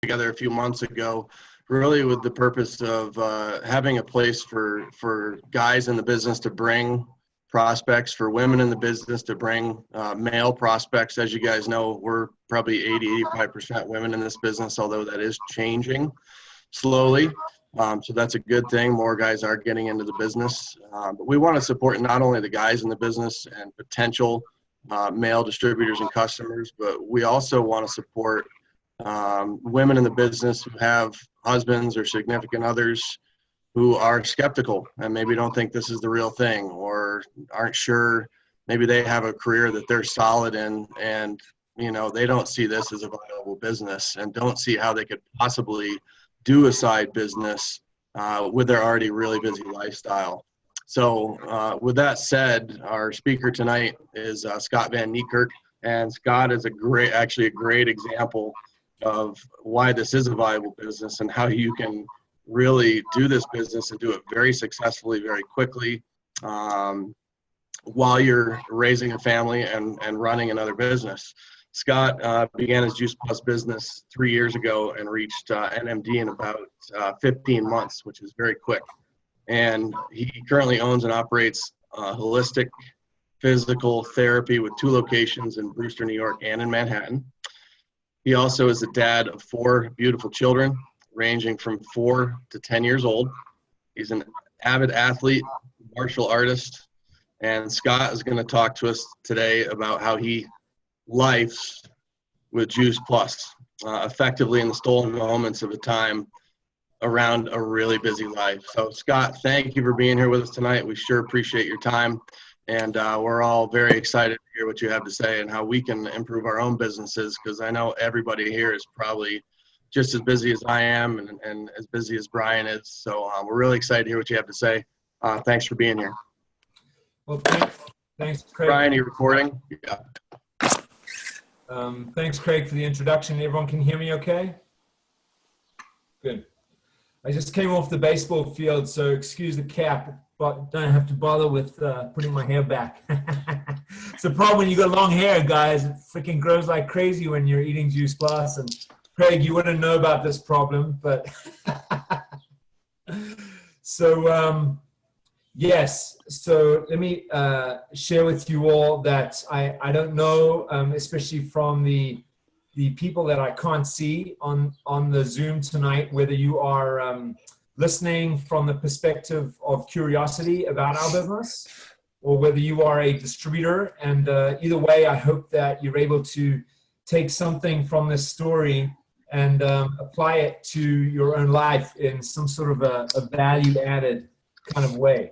together a few months ago, really with the purpose of having a place for guys in the business to bring prospects, for women in the business to bring male prospects. As you guys know, we're probably 80-85% women in this business, although that is changing slowly. So that's a good thing. More guys are getting into the business. But we want to support not only the guys in the business and potential male distributors and customers, but we also want to support women in the business who have husbands or significant others who are skeptical and maybe don't think this is the real thing, or aren't sure. Maybe they have a career that they're solid in, and they don't see this as a viable business and don't see how they could possibly do a side business with their already really busy lifestyle. So with that said, our speaker tonight is Scott Van Niekerk, and Scott is actually a great example of why this is a viable business and how you can really do this business and do it very successfully, very quickly, while you're raising a family and running another business. Scott began his Juice Plus business 3 years ago and reached NMD in about 15 months, which is very quick. And he currently owns and operates holistic physical therapy with 2 locations in Brewster, New York, and in Manhattan. He also is the dad of 4 beautiful children, ranging from 4 to 10 years old. He's an avid athlete, martial artist, and Scott is going to talk to us today about how he lifes with Juice Plus, effectively in the stolen moments of a time around a really busy life. So Scott, thank you for being here with us tonight. We sure appreciate your time, and we're all very excited to hear what you have to say and how we can improve our own businesses, because I know everybody here is probably just as busy as I am and as busy as Brian is. So we're really excited to hear what you have to say. Thanks for being here. Well, thanks, Craig. Brian, are you recording? Yeah. Thanks, Craig, for the introduction. Everyone can hear me okay? Good. I just came off the baseball field, so excuse the cap, but don't have to bother with putting my hair back. It's the problem when you got long hair, guys. It freaking grows like crazy when you're eating Juice Plus. And Craig, you wouldn't know about this problem, but so yes. So let me share with you all that I don't know, especially from the people that I can't see on the Zoom tonight, whether you are listening from the perspective of curiosity about our business, or whether you are a distributor. And either way, I hope that you're able to take something from this story and apply it to your own life in some sort of a value-added kind of way.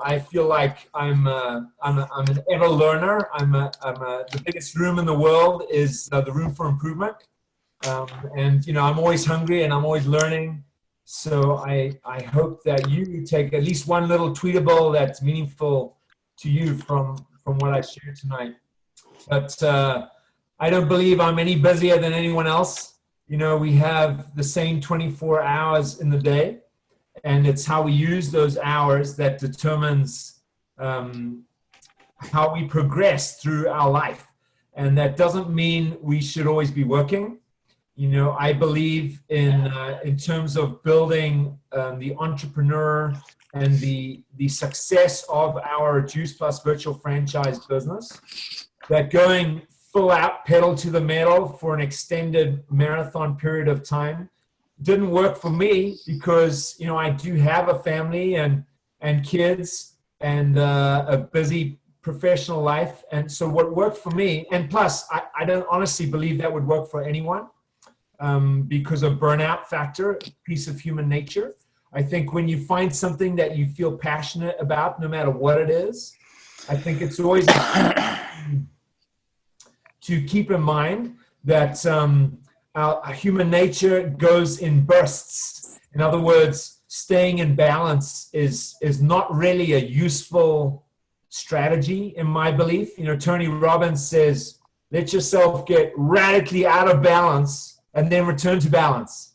I feel like I'm an ever learner. The biggest room in the world is the room for improvement, and I'm always hungry and I'm always learning. So I hope that you take at least one little tweetable that's meaningful to you from what I shared tonight. But I don't believe I'm any busier than anyone else. We have the same 24 hours in the day, and it's how we use those hours that determines how we progress through our life. And that doesn't mean we should always be working. I believe in terms of building the entrepreneur and the success of our Juice Plus virtual franchise business, that going full out, pedal to the metal for an extended marathon period of time didn't work for me, because I do have a family and kids and a busy professional life. And so what worked for me, and plus I don't honestly believe that would work for anyone, because of burnout factor, piece of human nature. I think when you find something that you feel passionate about, no matter what it is, I think it's always to keep in mind that our human nature goes in bursts. In other words, staying in balance is not really a useful strategy, in my belief. Tony Robbins says, let yourself get radically out of balance and then return to balance.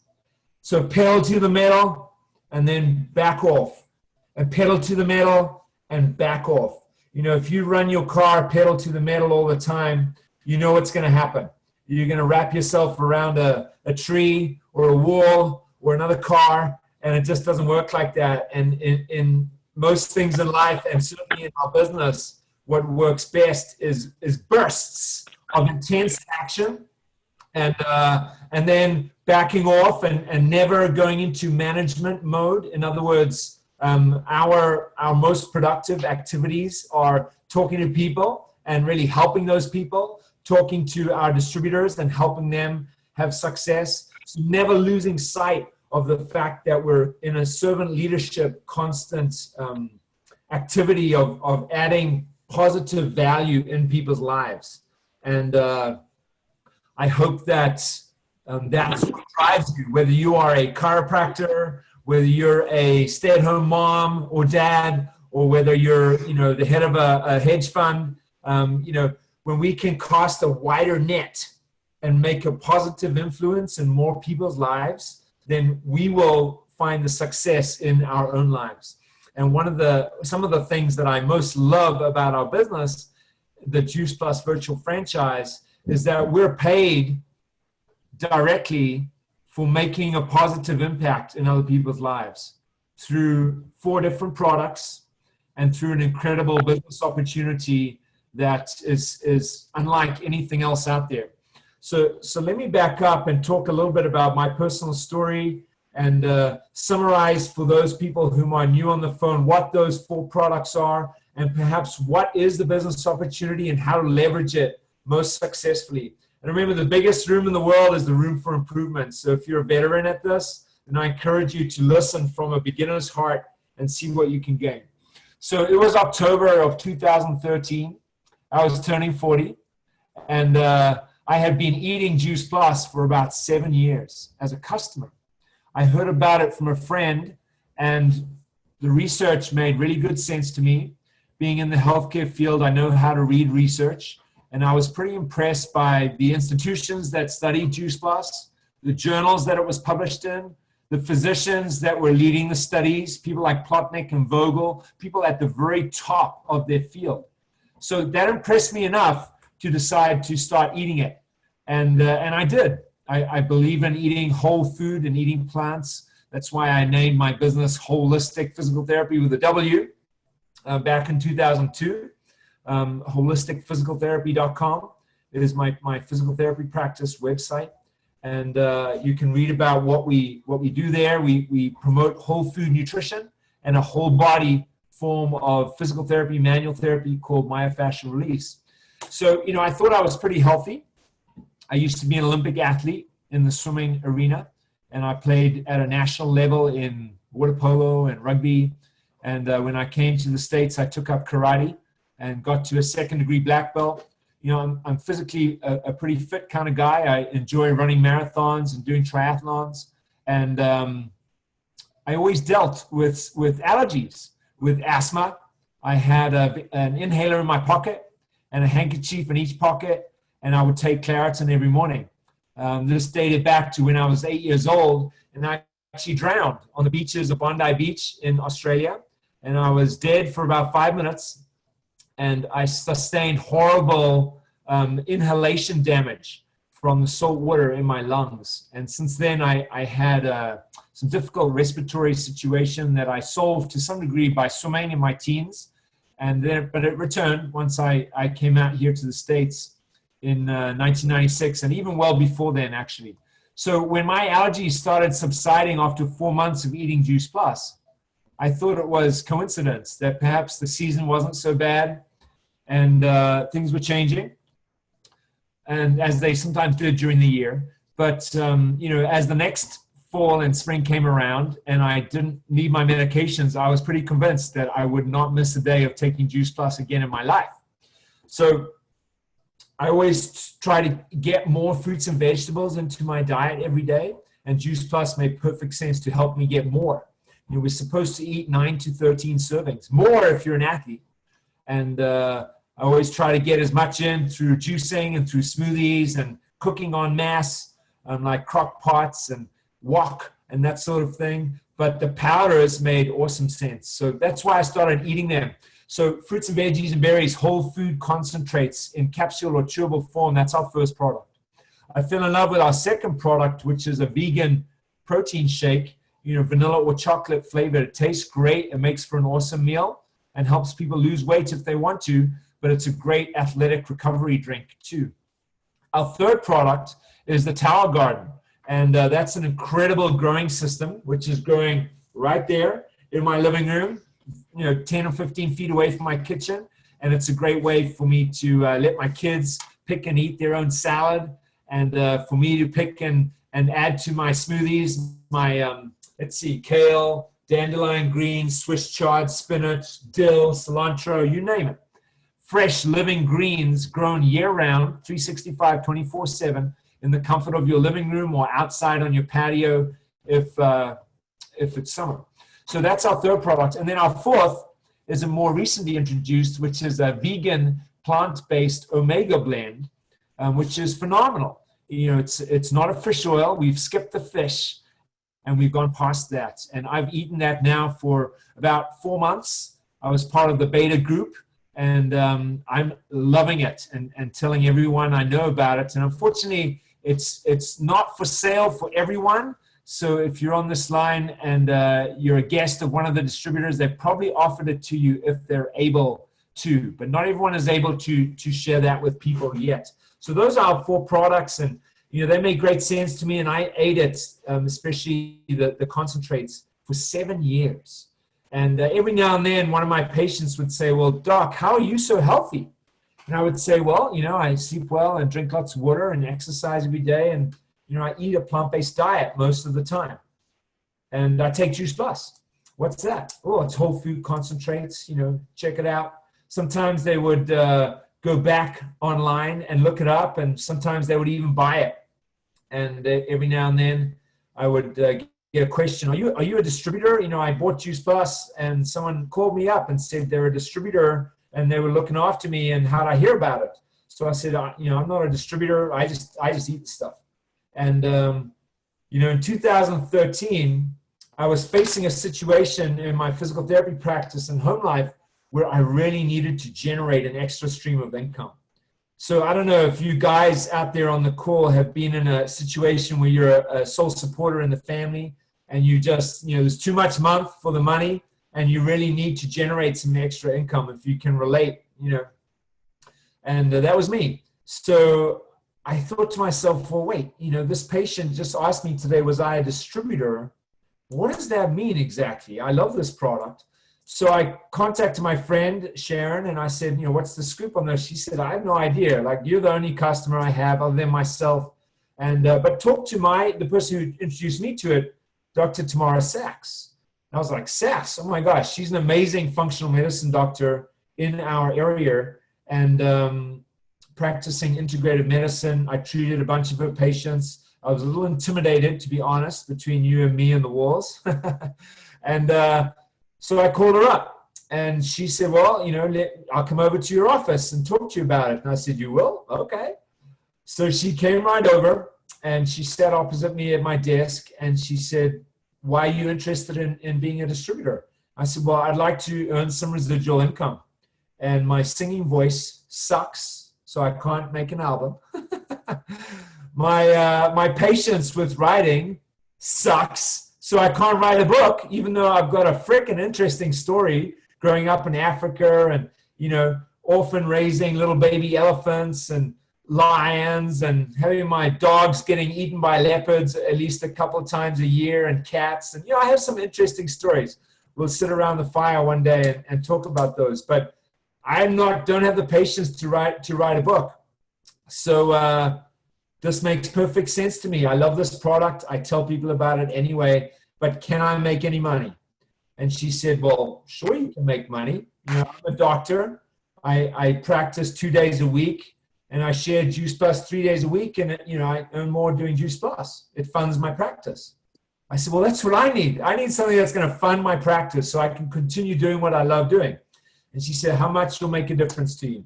So pedal to the metal and then back off, and pedal to the metal and back off. If you run your car pedal to the metal all the time, you know what's going to happen. you're going to wrap yourself around a tree or a wall or another car, and it just doesn't work like that. And in most things in life, and certainly in our business, what works best is bursts of intense action, and then backing off and never going into management mode. In other words, our most productive activities are talking to people and really helping those people, talking to our distributors and helping them have success. So never losing sight of the fact that we're in a servant leadership constant activity of adding positive value in people's lives. And I hope that that's what drives you, whether you are a chiropractor, whether you're a stay-at-home mom or dad, or whether you're, the head of a hedge fund. When we can cast a wider net and make a positive influence in more people's lives, then we will find the success in our own lives. And some of the things that I most love about our business, the Juice Plus virtual franchise, is that we're paid directly for making a positive impact in other people's lives through 4 different products and through an incredible business opportunity that is unlike anything else out there. So let me back up and talk a little bit about my personal story and summarize for those people whom are new on the phone what those 4 products are, and perhaps what is the business opportunity and how to leverage it most successfully. And remember, the biggest room in the world is the room for improvement. So if you're a veteran at this, then I encourage you to listen from a beginner's heart and see what you can gain. So it was October of 2013. I was turning 40, and I had been eating Juice Plus for about 7 years as a customer. I heard about it from a friend, and the research made really good sense to me. Being in the healthcare field, I know how to read research, and I was pretty impressed by the institutions that studied Juice Plus, the journals that it was published in, the physicians that were leading the studies, people like Plotnick and Vogel, people at the very top of their field. So that impressed me enough to decide to start eating it. And I did. I believe in eating whole food and eating plants. That's why I named my business Holistic Physical Therapy with a W back in 2002. Holisticphysicaltherapy.com. It is my physical therapy practice website. And you can read about what we do there. We promote whole food nutrition and a whole body form of physical therapy, manual therapy called myofascial release. So, I thought I was pretty healthy. I used to be an Olympic athlete in the swimming arena, and I played at a national level in water polo and rugby. And when I came to the States, I took up karate and got to a 2nd degree black belt. I'm physically a pretty fit kind of guy. I enjoy running marathons and doing triathlons. And I always dealt with allergies, with asthma. I had an inhaler in my pocket and a handkerchief in each pocket, and I would take Claritin every morning. This dated back to when I was 8 years old, and I actually drowned on the beaches of Bondi Beach in Australia. And I was dead for about 5 minutes, and I sustained horrible inhalation damage from the salt water in my lungs. And since then, I had some difficult respiratory situation that I solved to some degree by swimming in my teens. But it returned once I came out here to the States in 1996, and even well before then, actually. So when my allergies started subsiding after 4 months of eating Juice Plus, I thought it was coincidence that perhaps the season wasn't so bad and things were changing, and as they sometimes did during the year. But, as the next fall and spring came around and I didn't need my medications, I was pretty convinced that I would not miss a day of taking Juice Plus again in my life. So I always try to get more fruits and vegetables into my diet every day, and Juice Plus made perfect sense to help me get more. We're supposed to eat 9 to 13 servings, more if you're an athlete. And I always try to get as much in through juicing and through smoothies and cooking en masse, like crock pots and wok and that sort of thing. But the powders made awesome sense. So that's why I started eating them. So fruits and veggies and berries, whole food concentrates in capsule or chewable form, that's our first product. I fell in love with our second product, which is a vegan protein shake, vanilla or chocolate flavored. It tastes great. It makes for an awesome meal and helps people lose weight if they want to, but it's a great athletic recovery drink too. Our third product is the Tower Garden, and that's an incredible growing system, which is growing right there in my living room, 10 or 15 feet away from my kitchen. And it's a great way for me to let my kids pick and eat their own salad, and for me to pick and add to my smoothies, my, kale, dandelion greens, Swiss chard, spinach, dill, cilantro, you name it. Fresh living greens grown year-round, 365, 24/7, in the comfort of your living room or outside on your patio if it's summer. So that's our third product. And then our fourth is a more recently introduced, which is a vegan plant-based omega blend, which is phenomenal. It's not a fish oil. We've skipped the fish and we've gone past that. And I've eaten that now for about 4 months. I was part of the beta group, and I'm loving it and telling everyone I know about it. And unfortunately, it's not for sale for everyone. So if you're on this line and you're a guest of one of the distributors, they've probably offered it to you if they're able to, but not everyone is able to share that with people yet. So those are our 4 products, and they made great sense to me, and I ate it, especially the concentrates, for 7 years. And every now and then, one of my patients would say, well, Doc, how are you so healthy? And I would say, well, I sleep well and drink lots of water and exercise every day, and I eat a plant-based diet most of the time. And I take Juice Plus. What's that? Oh, it's whole food concentrates, check it out. Sometimes they would go back online and look it up, and sometimes they would even buy it. And every now and then I would get a question, are you a distributor? I bought Juice Plus, and someone called me up and said they're a distributor and they were looking after me, and how'd I hear about it? So I said, I'm not a distributor. I just eat the stuff. And, in 2013, I was facing a situation in my physical therapy practice and home life where I really needed to generate an extra stream of income. So I don't know if you guys out there on the call have been in a situation where you're a sole supporter in the family, and you just, there's too much month for the money, and you really need to generate some extra income, if you can relate, and that was me. So I thought to myself, well, wait, this patient just asked me today, was I a distributor? What does that mean exactly? I love this product. So I contacted my friend Sharon, and I said, what's the scoop on this? She said, I have no idea. Like, you're the only customer I have other than myself. And but talk to the person who introduced me to it, Dr. Tamara Sachs. And I was like, Sachs, oh my gosh, she's an amazing functional medicine doctor in our area, and practicing integrative medicine. I treated a bunch of her patients. I was a little intimidated, to be honest, between you and me and the walls. And so I called her up, and she said, well, I'll come over to your office and talk to you about it. And I said, you will? Okay. So she came right over, and she sat opposite me at my desk, and she said, why are you interested in being a distributor? I said, well, I'd like to earn some residual income, and my singing voice sucks, so I can't make an album. My patience with writing sucks, so I can't write a book, even though I've got a freaking interesting story growing up in Africa and, orphan raising little baby elephants and lions, and having my dogs getting eaten by leopards at least a couple of times a year, and cats. And, I have some interesting stories. We'll sit around the fire one day and talk about those. But I don't have the patience to write a book. So this makes perfect sense to me. I love this product. I tell people about it anyway, but can I make any money? And she said, well, sure, you can make money. I'm a doctor. I practice 2 days a week, and I share Juice Plus 3 days a week, and I earn more doing Juice Plus. It funds my practice. I said, well, that's what I need. I need something that's going to fund my practice so I can continue doing what I love doing. And she said, how much will make a difference to you?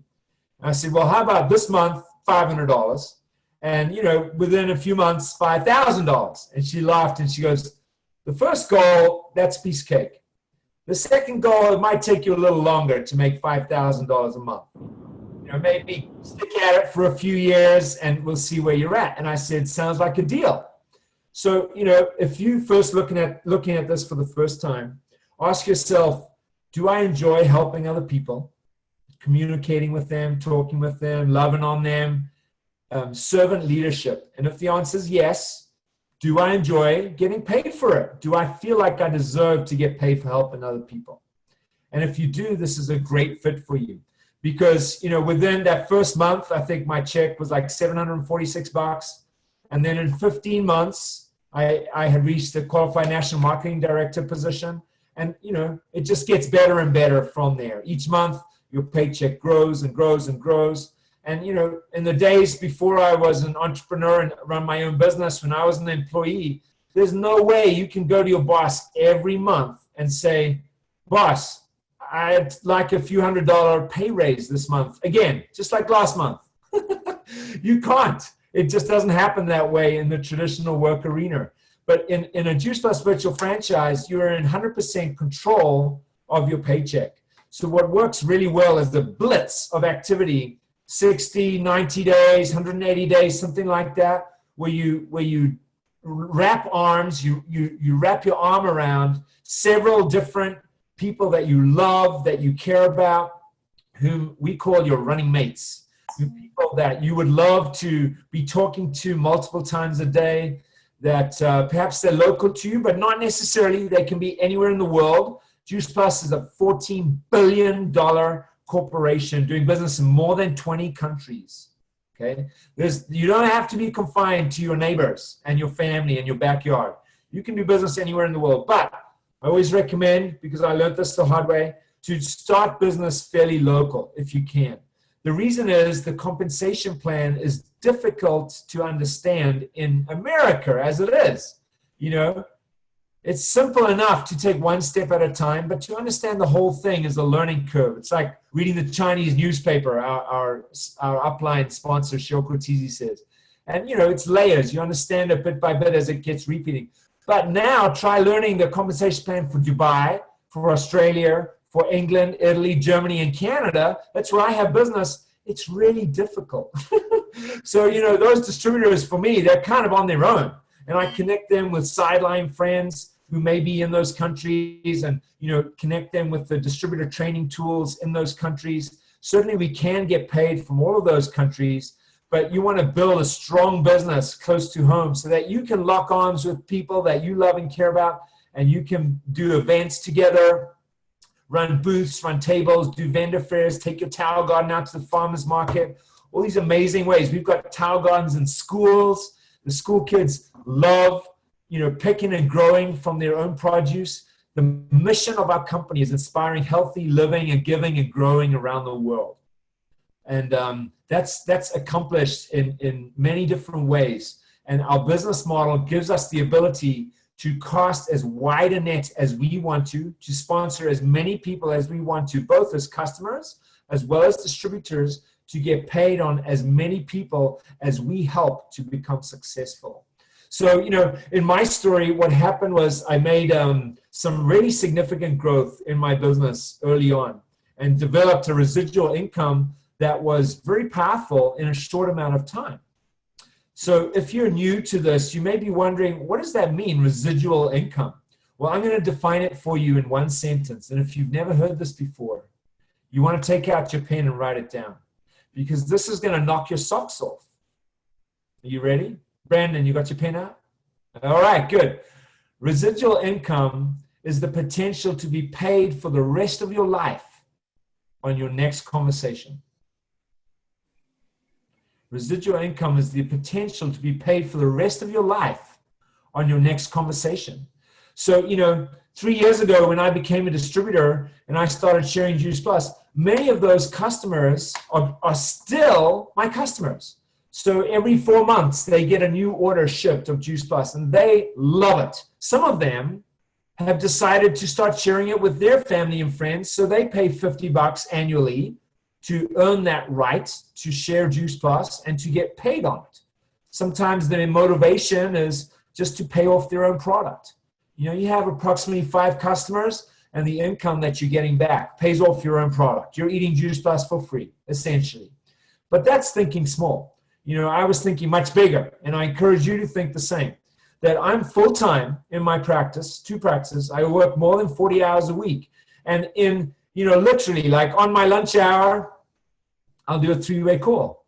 And I said, well, how about this month, $500? And, within a few months, $5,000. And she laughed, and she goes, the first goal, that's piece of cake. The second goal, it might take you a little longer to make $5,000 a month. maybe stick at it for a few years and we'll see where you're at. And I said, sounds like a deal. So, if you first looking at this for the first time, ask yourself, do I enjoy helping other people, communicating with them, talking with them, loving on them, servant leadership? And if the answer is yes, do I enjoy getting paid for it? Do I feel like I deserve to get paid for helping other people? And if you do, this is a great fit for you. Because, within that first month, I think my check was like $746. And then in 15 months, I had reached the qualified national marketing director position. And, it just gets better and better from there. Each month, your paycheck grows and grows and grows. And, in the days before I was an entrepreneur and run my own business, when I was an employee, there's no way you can go to your boss every month and say, boss, I'd like a few $100 pay raise this month. Again, just like last month. You can't. It just doesn't happen that way in the traditional work arena. But in a Juice Plus virtual franchise, you're in 100% control of your paycheck. So what works really well is the blitz of activity, 60, 90 days, 180 days, something like that, where you wrap arms, you wrap your arm around several different people that you love, that you care about, whom we call your running mates. People that you would love to be talking to multiple times a day, that perhaps they're local to you, but not necessarily. They can be anywhere in the world. Juice Plus is a $14 billion corporation doing business in more than 20 countries. Okay, you don't have to be confined to your neighbors and your family and your backyard. You can do business anywhere in the world. But I always recommend, because I learned this the hard way, to start business fairly local if you can. The reason is the compensation plan is difficult to understand in America as it is. It's simple enough to take one step at a time, but to understand the whole thing is a learning curve. It's like reading the Chinese newspaper, our upline sponsor, Shoko Tizi, says. And, it's layers. You understand it bit by bit as it gets repeating. But now try learning the compensation plan for Dubai, for Australia, for England, Italy, Germany, and Canada. That's where I have business. It's really difficult. So, those distributors, for me, they're kind of on their own. And I connect them with sideline friends who may be in those countries and, connect them with the distributor training tools in those countries. Certainly, we can get paid from all of those countries, but you want to build a strong business close to home so that you can lock arms with people that you love and care about, and you can do events together, run booths, run tables, do vendor fairs, take your towel garden out to the farmer's market, all these amazing ways. We've got towel gardens in schools. The school kids love, picking and growing from their own produce. The mission of our company is inspiring healthy living and giving and growing around the world. And that's accomplished in many different ways. And our business model gives us the ability to cast as wide a net as we want to sponsor as many people as we want to, both as customers as well as distributors, to get paid on as many people as we help to become successful. So, in my story, what happened was I made some really significant growth in my business early on and developed a residual income that was very powerful in a short amount of time. So if you're new to this, you may be wondering, what does that mean, residual income? Well, I'm going to define it for you in one sentence. And if you've never heard this before, you want to take out your pen and write it down, because this is going to knock your socks off. Are you ready? Brandon, you got your pen out? All right, good. Residual income is the potential to be paid for the rest of your life on your next conversation. Residual income is the potential to be paid for the rest of your life on your next conversation. So, 3 years ago when I became a distributor and I started sharing Juice Plus, many of those customers are still my customers. So every 4 months, they get a new order shipped of Juice Plus, and they love it. Some of them have decided to start sharing it with their family and friends, so they pay $50 annually to earn that right to share Juice Plus and to get paid on it. Sometimes their motivation is just to pay off their own product. You have approximately 5 customers, and the income that you're getting back pays off your own product. You're eating Juice Plus for free, essentially. But that's thinking small. You know, I was thinking much bigger, and I encourage you to think the same. That I'm full-time in my practice, two practices. I work more than 40 hours a week. And in, you know, literally, like on my lunch hour, I'll do a 3-way call.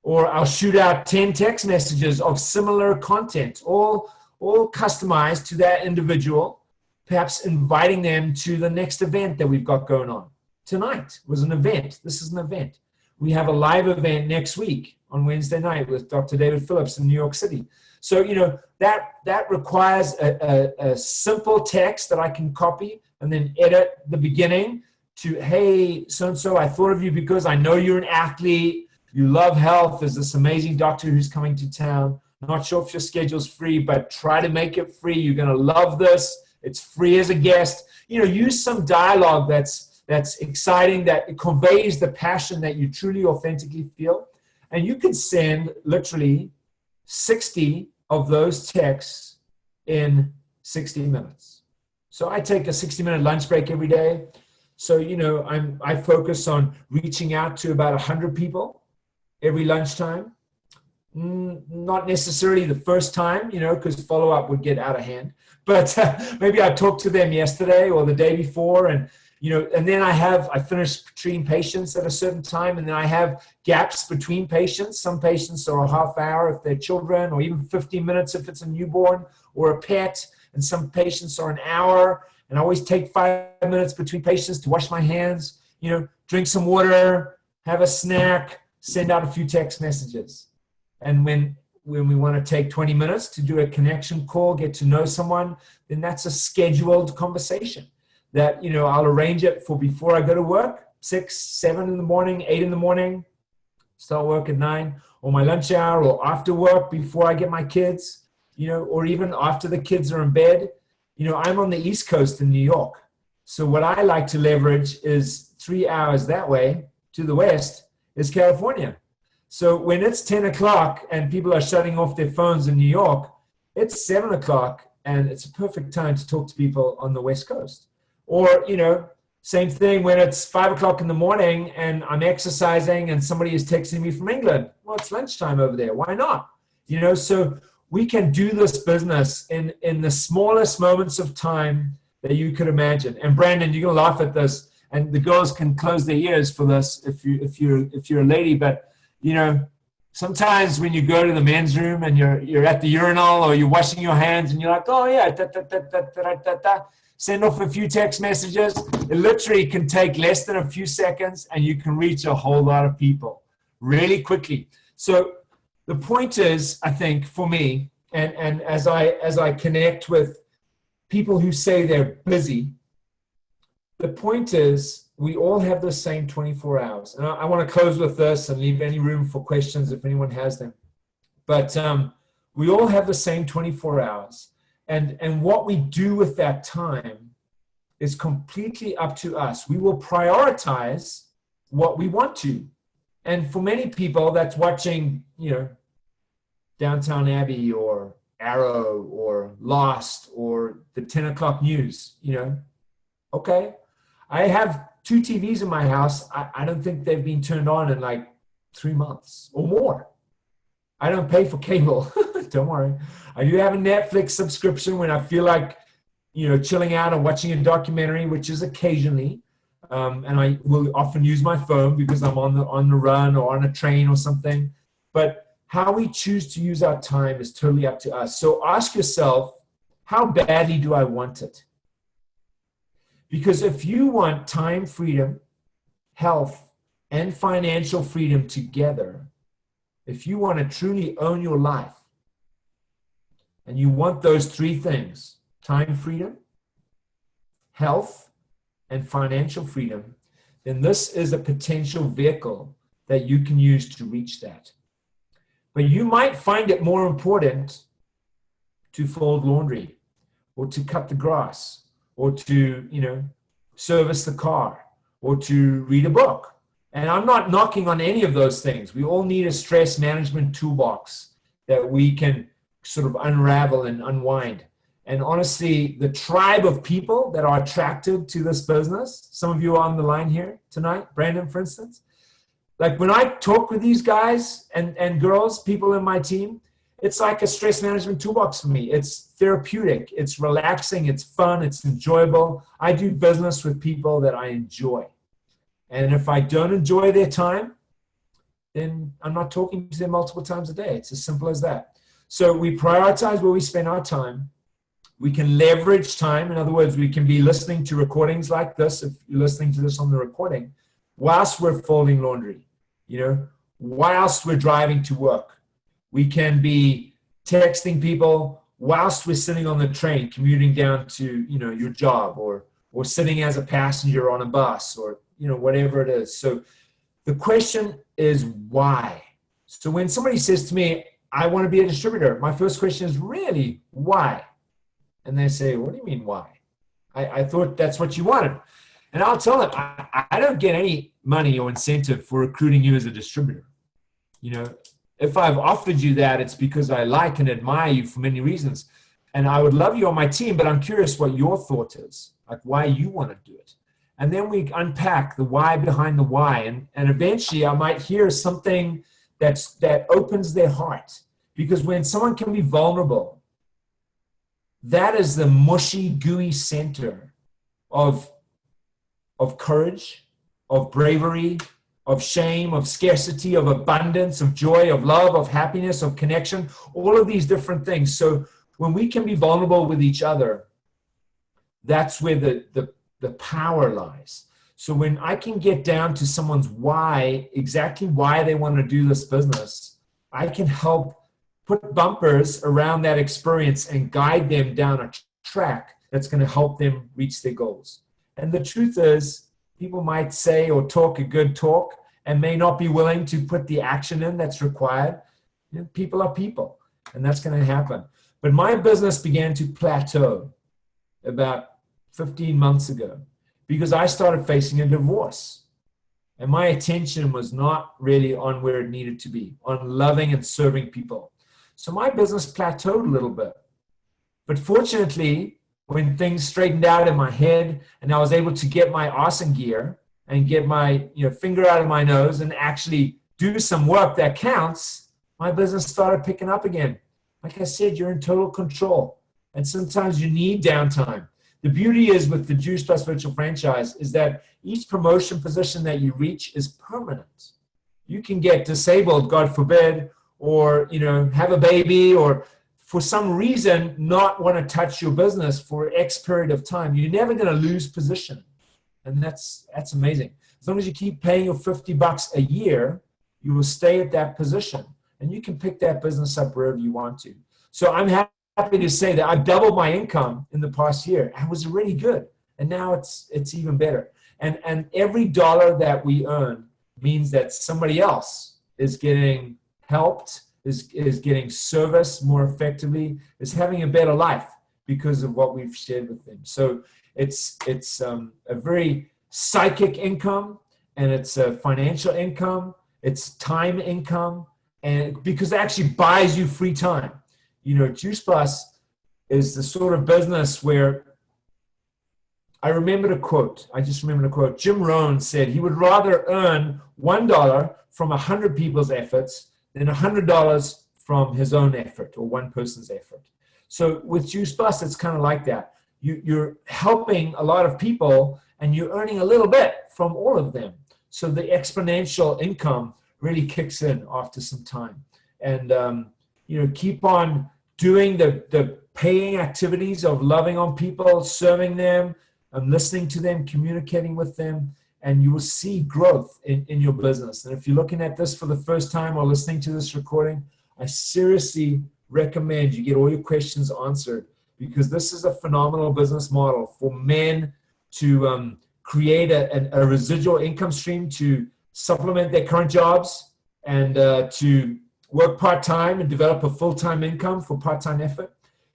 Or I'll shoot out 10 text messages of similar content, all customized to that individual, perhaps inviting them to the next event that we've got going on. Tonight was an event. This is an event. We have a live event next week on Wednesday night with Dr. David Phillips in New York City. So, you know, that requires a simple text that I can copy and then edit the beginning to, hey, so-and-so, I thought of you because I know you're an athlete. You love health. There's this amazing doctor who's coming to town. I'm not sure if your schedule's free, but try to make it free. You're going to love this. It's free as a guest. You know, use some dialogue that's exciting, that conveys the passion that you truly, authentically feel. And you could send literally 60 of those texts in 60 minutes. So I take a 60-minute lunch break every day. So, you know, I focus on reaching out to about 100 people every lunchtime. Not necessarily the first time, you know, because follow-up would get out of hand. But maybe I talked to them yesterday or the day before, and, you know, and then I finish treating patients at a certain time, and then I have gaps between patients. Some patients are a half hour if they're children, or even 15 minutes if it's a newborn or a pet, and some patients are an hour. And I always take 5 minutes between patients to wash my hands, you know, drink some water, have a snack, send out a few text messages. And when we want to take 20 minutes to do a connection call, get to know someone, then that's a scheduled conversation that, you know, I'll arrange it for before I go to work, 6, 7 in the morning, 8 in the morning, start work at 9, or my lunch hour, or after work before I get my kids, you know, or even after the kids are in bed. You know, I'm on the East Coast in New York. So what I like to leverage is 3 hours that way to the west is California. So when it's 10 o'clock and people are shutting off their phones in New York, it's 7 o'clock and it's a perfect time to talk to people on the West Coast. Or, you know, same thing when it's 5 o'clock in the morning and I'm exercising and somebody is texting me from England. Well, it's lunchtime over there. Why not? You know, so we can do this business in the smallest moments of time that you could imagine. And Brandon, you're gonna laugh at this, and the girls can close their ears for this if you're a lady. But you know, sometimes when you go to the men's room and you're at the urinal or you're washing your hands and you're like, oh yeah, send off a few text messages. It literally can take less than a few seconds, and you can reach a whole lot of people really quickly. So the point is, I think, for me, and as I connect with people who say they're busy, the point is we all have the same 24 hours. And I want to close with this and leave any room for questions if anyone has them. But we all have the same 24 hours. And what we do with that time is completely up to us. We will prioritize what we want to. And for many people, that's watching, you know, Downton Abbey or Arrow or Lost or the 10 o'clock news, you know. Okay, I have 2 TVs in my house. I don't think they've been turned on in like 3 months or more. I don't pay for cable. Don't worry. I do have a Netflix subscription when I feel like, you know, chilling out and watching a documentary, which is occasionally. And I will often use my phone because I'm on the run or on a train or something. But how we choose to use our time is totally up to us. So ask yourself, how badly do I want it? Because if you want time freedom, health, and financial freedom together, if you want to truly own your life, and you want those 3 things, time freedom, health, and financial freedom, then this is a potential vehicle that you can use to reach that. But you might find it more important to fold laundry or to cut the grass or to, you know, service the car or to read a book. And I'm not knocking on any of those things. We all need a stress management toolbox that we can sort of unravel and unwind. And honestly, the tribe of people that are attracted to this business, some of you are on the line here tonight, Brandon, for instance, Like when I talk with these guys and girls, people in my team, it's like a stress management toolbox for me. It's therapeutic, it's relaxing, it's fun, it's enjoyable. I do business with people that I enjoy. And if I don't enjoy their time, then I'm not talking to them multiple times a day. It's as simple as that. So we prioritize where we spend our time. We can leverage time. In other words, we can be listening to recordings like this, if you're listening to this on the recording, whilst we're folding laundry, whilst we're driving to work. We can be texting people whilst we're sitting on the train, commuting down to, your job, or sitting as a passenger on a bus, or, whatever it is. So the question is why? So when somebody says to me, I want to be a distributor, my first question is really, why? And they say, what do you mean, why? I thought that's what you wanted. And I'll tell them, I don't get any money or incentive for recruiting you as a distributor. If I've offered you that, it's because I like and admire you for many reasons. And I would love you on my team, but I'm curious what your thought is, like why you want to do it. And then we unpack the why behind the why. And eventually I might hear something that opens their heart. Because when someone can be vulnerable, that is the mushy, gooey center of courage, of bravery, of shame, of scarcity, of abundance, of joy, of love, of happiness, of connection, all of these different things. So when we can be vulnerable with each other, that's where the power lies. So when I can get down to someone's why, exactly why they want to do this business, I can help put bumpers around that experience and guide them down a track that's going to help them reach their goals. And the truth is, people might say or talk a good talk and may not be willing to put the action in that's required. People are people, and that's going to happen. But my business began to plateau about 15 months ago because I started facing a divorce. And my attention was not really on where it needed to be, on loving and serving people. So my business plateaued a little bit. But fortunately, when things straightened out in my head and I was able to get my awesome gear and get my finger out of my nose and actually do some work that counts, my business started picking up again. Like I said, you're in total control. And sometimes you need downtime. The beauty is with the Juice Plus Virtual Franchise is that each promotion position that you reach is permanent. You can get disabled, God forbid, or have a baby, or for some reason not want to touch your business for X period of time. You're never going to lose position. And that's amazing. As long as you keep paying your $50 a year, you will stay at that position. And you can pick that business up wherever you want to. So I'm happy to say that I've doubled my income in the past year. I was already good. And now it's even better. And every dollar that we earn means that somebody else is getting helped, is getting service more effectively, is having a better life because of what we've shared with them. So it's a very psychic income, and it's a financial income, it's time income, and because it actually buys you free time. Juice Plus is the sort of business where I just remembered a quote. Jim Rohn said he would rather earn $1 from 100 people's efforts than $100 from his own effort or one person's effort. So with Juice Plus, it's kind of like that. You're helping a lot of people and you're earning a little bit from all of them. So the exponential income really kicks in after some time. And, keep on doing the paying activities of loving on people, serving them, listening to them, communicating with them, and you will see growth in your business. And if you're looking at this for the first time or listening to this recording, I seriously recommend you get all your questions answered, because this is a phenomenal business model for men to create a residual income stream to supplement their current jobs and to work part-time and develop a full-time income for part-time effort.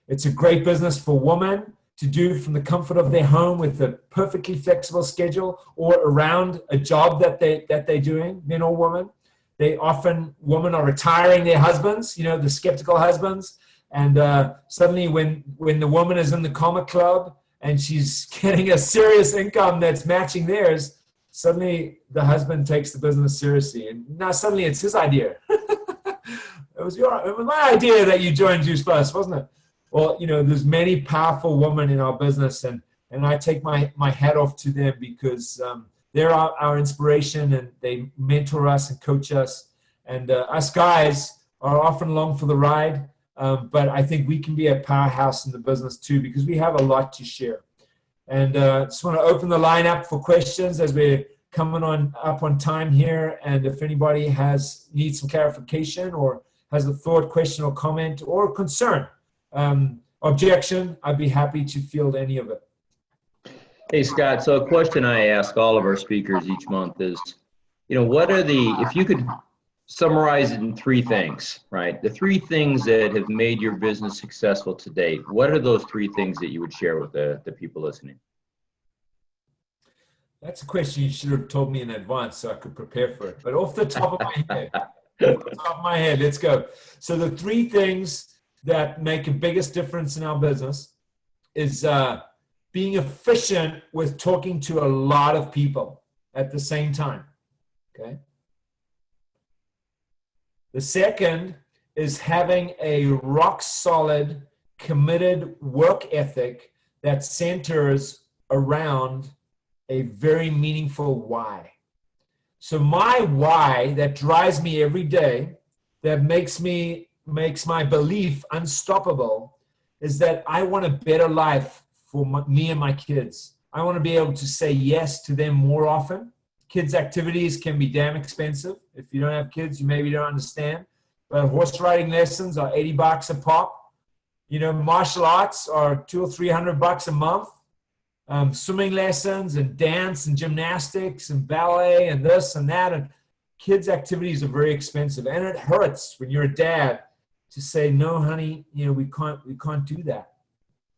It's a great business for women to do from the comfort of their home with a perfectly flexible schedule or around a job that they're doing, men or women. Women are retiring their husbands, the skeptical husbands. And suddenly when the woman is in the comic club and she's getting a serious income that's matching theirs, suddenly the husband takes the business seriously, and now suddenly it's his idea. It was my idea that you joined Juice Plus, wasn't it? Well, there's many powerful women in our business, and I take my hat off to them because they're our inspiration, and they mentor us and coach us. And us guys are often along for the ride, but I think we can be a powerhouse in the business too because we have a lot to share. And just want to open the line up for questions as we're coming up on time here. And if anybody needs some clarification or has a thought, question, or comment, or concern, objection, I'd be happy to field any of it. Hey, Scott. So a question I ask all of our speakers each month is, if you could summarize it in 3 things, right? The 3 things that have made your business successful to date. What are those 3 things that you would share with the people listening? That's a question you should have told me in advance so I could prepare for it. But off the top of my head, let's go. So the 3 things that make the biggest difference in our business is being efficient with talking to a lot of people at the same time, okay? The second is having a rock-solid, committed work ethic that centers around a very meaningful why. So my why that drives me every day, that makes my belief unstoppable, is that I want a better life for me and my kids. I want to be able to say yes to them more often. Kids' activities can be damn expensive. If you don't have kids, you maybe don't understand. But horse riding lessons are $80 a pop. Martial arts are $200 or $300 a month. Swimming lessons and dance and gymnastics and ballet and this and that. And kids' activities are very expensive. And it hurts when you're a dad to say, no, honey, we can't do that.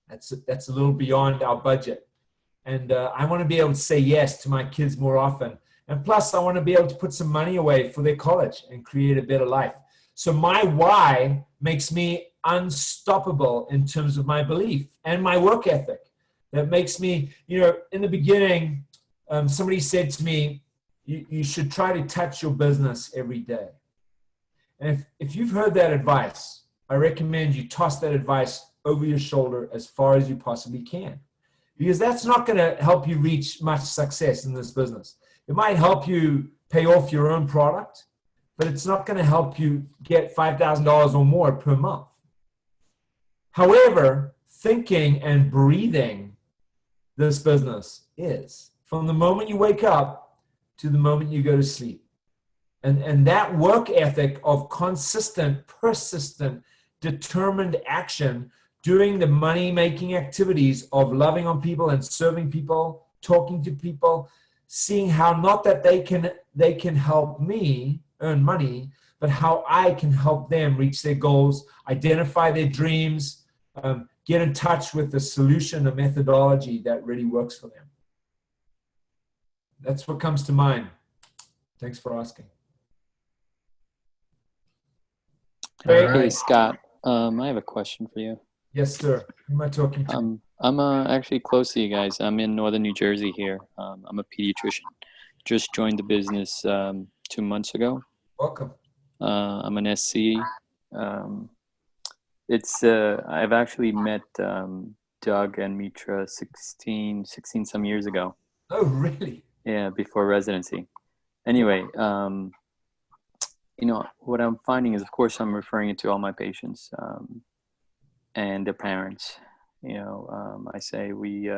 That's a little beyond our budget. And I want to be able to say yes to my kids more often. And plus, I want to be able to put some money away for their college and create a better life. So my why makes me unstoppable in terms of my belief and my work ethic. That makes me, in the beginning, somebody said to me, you should try to touch your business every day. And if you've heard that advice, I recommend you toss that advice over your shoulder as far as you possibly can. Because that's not going to help you reach much success in this business. It might help you pay off your own product, but it's not going to help you get $5,000 or more per month. However, thinking and breathing this business is from the moment you wake up to the moment you go to sleep. And that work ethic of consistent, persistent, determined action, doing the money-making activities of loving on people and serving people, talking to people, seeing how not that they can help me earn money, but how I can help them reach their goals, identify their dreams, get in touch with the solution, the methodology that really works for them. That's what comes to mind. Thanks for asking. Hey, Scott, I have a question for you. Yes, sir. Who am I talking to? I'm actually close to you guys. I'm in northern New Jersey here. I'm a pediatrician. Just joined the business 2 months ago. Welcome. I'm an SC. I've actually met Doug and Mitra 16 some years ago. Oh, really? Yeah, before residency. Anyway, what I'm finding is, of course, I'm referring it to all my patients and their parents. I say we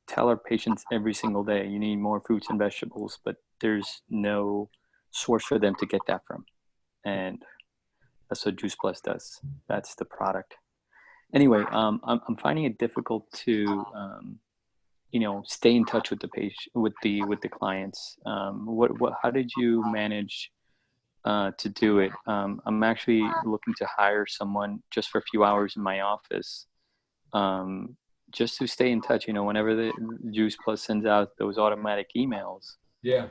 tell our patients every single day, you need more fruits and vegetables, but there's no source for them to get that from. And that's what Juice Plus does. That's the product. Anyway, I'm finding it difficult to, stay in touch with the patient, with the clients. How did you manage to do it? I'm actually looking to hire someone just for a few hours in my office, just to stay in touch. Whenever the Juice Plus sends out those automatic emails, yeah,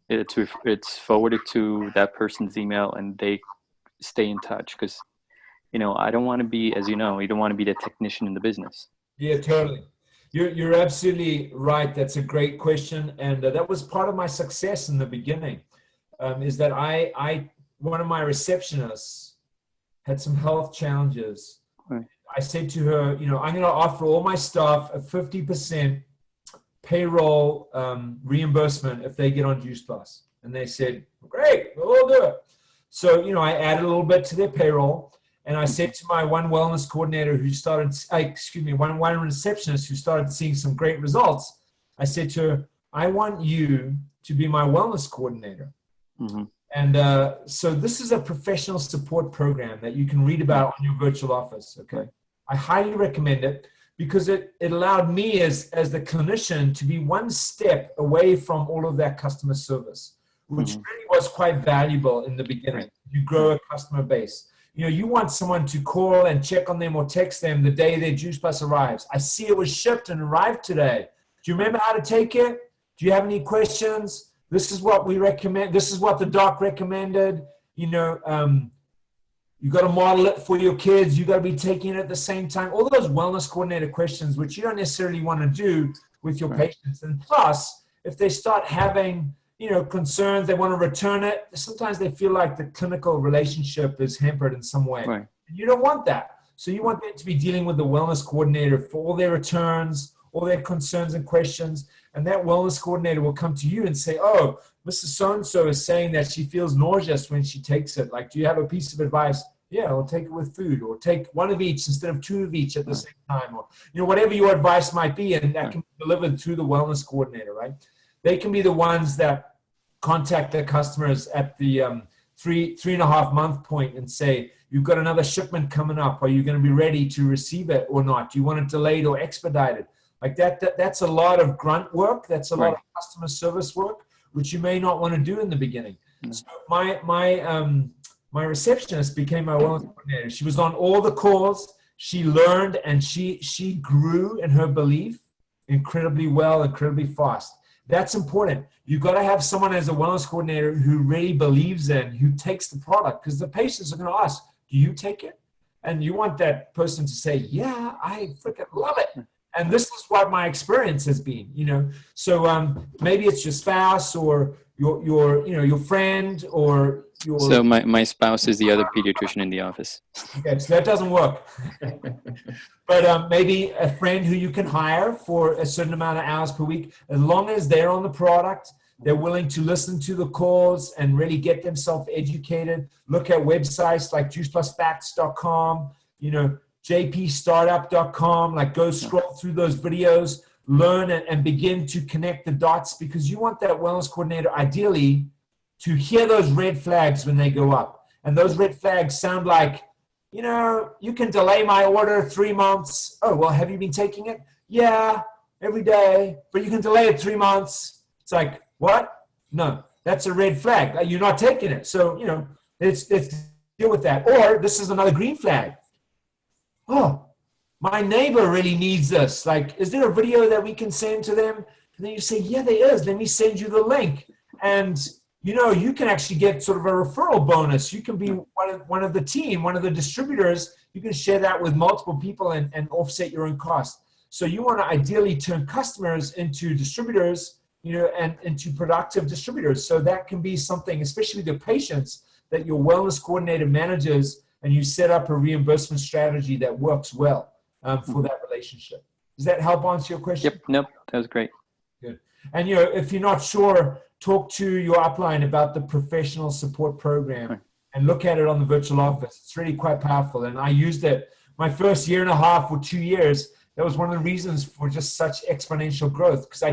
it's forwarded to that person's email, and they stay in touch because, I don't want to be, as you don't want to be the technician in the business. Yeah, totally. You're absolutely right. That's a great question, and that was part of my success in the beginning. Is that one of my receptionists had some health challenges. Right. I said to her, you know, I'm going to offer all my staff a 50% payroll reimbursement if they get on Juice Plus. And they said, great, we'll do it. So, you know, I added a little bit to their payroll. And I said to my one wellness coordinator who started, one receptionist who started seeing some great results, I said to her, I want you to be my wellness coordinator. Mm-hmm. And so this is a professional support program that you can read about on your virtual office, okay? I highly recommend it because it allowed me as the clinician to be one step away from all of that customer service, which really was quite valuable in the beginning. You grow a customer base. You know, you want someone to call and check on them or text them the day their Juice Plus arrives. I see it was shipped and arrived today. Do you remember how to take it? Do you have any questions? This is what we recommend. This is what the doc recommended. You know, you got to model it for your kids. You got to be taking it at the same time. All those wellness coordinator questions, which you don't necessarily want to do with your patients. And plus, if they start having, you know, concerns, they want to return it. Sometimes they feel like the clinical relationship is hampered in some way. Right. And you don't want that. So you want them to be dealing with the wellness coordinator for all their returns, all their concerns and questions. And that wellness coordinator will come to you and say, oh, Mrs. So-and-so is saying that she feels nauseous when she takes it. Like, do you have a piece of advice? Yeah, I'll take it with food, or take one of each instead of two of each at the same time, or, you know, whatever your advice might be, and that can be delivered through the wellness coordinator, right? They can be the ones that contact their customers at the 3.5 month point and say, you've got another shipment coming up. Are you going to be ready to receive it or not? Do you want it delayed or expedited? Like that's a lot of grunt work. That's a lot of customer service work, which you may not want to do in the beginning. So my receptionist became my wellness coordinator. She was on all the calls. She learned and she grew in her belief incredibly well, incredibly fast. That's important. You've got to have someone as a wellness coordinator who really believes in, who takes the product, because the patients are going to ask, do you take it? And you want that person to say, yeah, I freaking love it. And this is what my experience has been, you know. So maybe it's your spouse or your friend or your. So my spouse is the other pediatrician in the office. Okay, so that doesn't work. But maybe a friend who you can hire for a certain amount of hours per week, as long as they're on the product, they're willing to listen to the calls and really get themselves educated. Look at websites like juiceplusfacts.com, you know, jpstartup.com, like go scroll through those videos, learn and begin to connect the dots, because you want that wellness coordinator ideally to hear those red flags when they go up. And those red flags sound like, you know, you can delay my order 3 months. Oh, well, have you been taking it? Yeah, every day, but you can delay it 3 months. It's like, what? No, that's a red flag. You're not taking it. So, you know, let's deal with that. Or this is another green flag. Oh, my neighbor really needs this. Like, is there a video that we can send to them? And then you say, yeah, there is. Let me send you the link. And, you know, you can actually get sort of a referral bonus. You can be one of the team, one of the distributors. You can share that with multiple people and offset your own cost. So you want to ideally turn customers into distributors, you know, and into productive distributors. So that can be something, especially the patients, that your wellness coordinator manages, and you set up a reimbursement strategy that works well for that relationship. Does that help answer your question? Yep. Nope. That was great. Good. And, you know, if you're not sure, talk to your upline about the professional support program and look at it on the virtual office. It's really quite powerful. And I used it my first 1.5 or 2 years. That was one of the reasons for just such exponential growth, because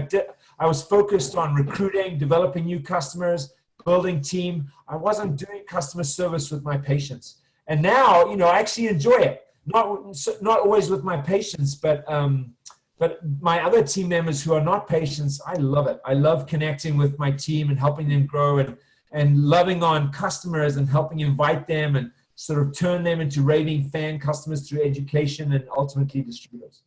I was focused on recruiting, developing new customers, building team. I wasn't doing customer service with my patients. And now, you know, I actually enjoy it. Not always with my patients, but my other team members who are not patients, I love it. I love connecting with my team and helping them grow and loving on customers and helping invite them and sort of turn them into raving fan customers through education and ultimately distributors.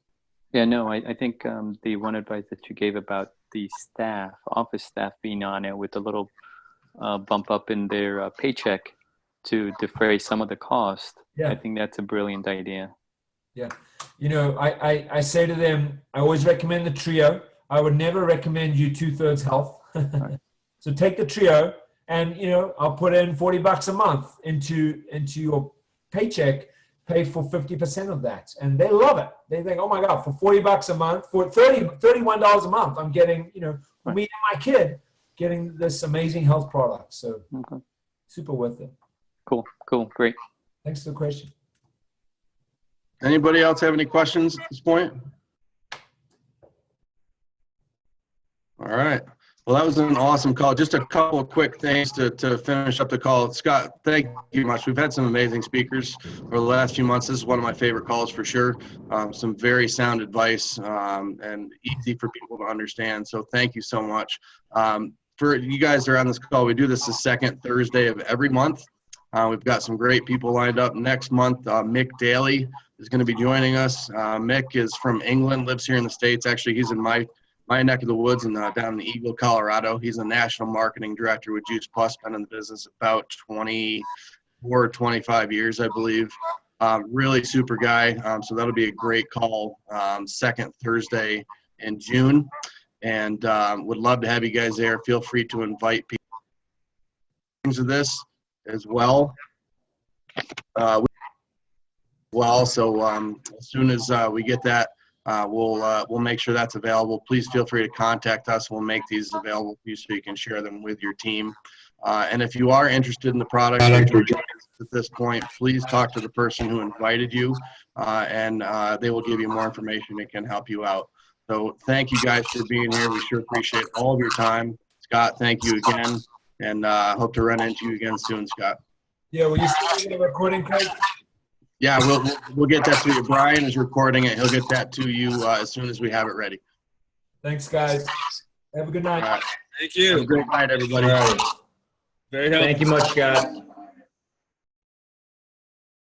Yeah, no, I think the one advice that you gave about the staff, office staff being on it with a little bump up in their paycheck to defray some of the cost. Yeah. I think that's a brilliant idea. Yeah. You know, I say to them, I always recommend the trio. I would never recommend you 2/3 health. So take the trio, and you know, I'll put in $40 a month into your paycheck, pay for 50% of that, and they love it. They think, oh my God, for $40 a month, for $31 a month, I'm getting, you know, for me and my kid, getting this amazing health product. So super worth it. Cool, great. Thanks for the question. Anybody else have any questions at this point? All right. Well, that was an awesome call. Just a couple of quick things to finish up the call. Scott, thank you much. We've had some amazing speakers over the last few months. This is one of my favorite calls for sure. Some very sound advice and easy for people to understand. So thank you so much. For you guys that are on this call, we do this the second Thursday of every month. We've got some great people lined up next month. Mick Daly is going to be joining us. Mick is from England, lives here in the States. Actually, he's in my neck of the woods and down in Eagle, Colorado. He's a national marketing director with Juice Plus, been in the business about 24 or 25 years, I believe. Really super guy. So that'll be a great call second Thursday in June. And would love to have you guys there. Feel free to invite people to this as well. So as soon as we get that, we'll make sure that's available. Please feel free to contact us. We'll make these available for you so you can share them with your team. And if you are interested in the product at this point, please talk to the person who invited you, and they will give you more information that can help you out. So thank you guys for being here. We sure appreciate all of your time. Scott, thank you again, and hope to run into you again soon, Scott. Yeah, will you start the recording, Craig? Yeah, we'll get that to you. Brian is recording it. He'll get that to you as soon as we have it ready. Thanks, guys. Have a good night. Right. Thank you. Have a great night, everybody. All right. Very helpful. Thank you much, Scott.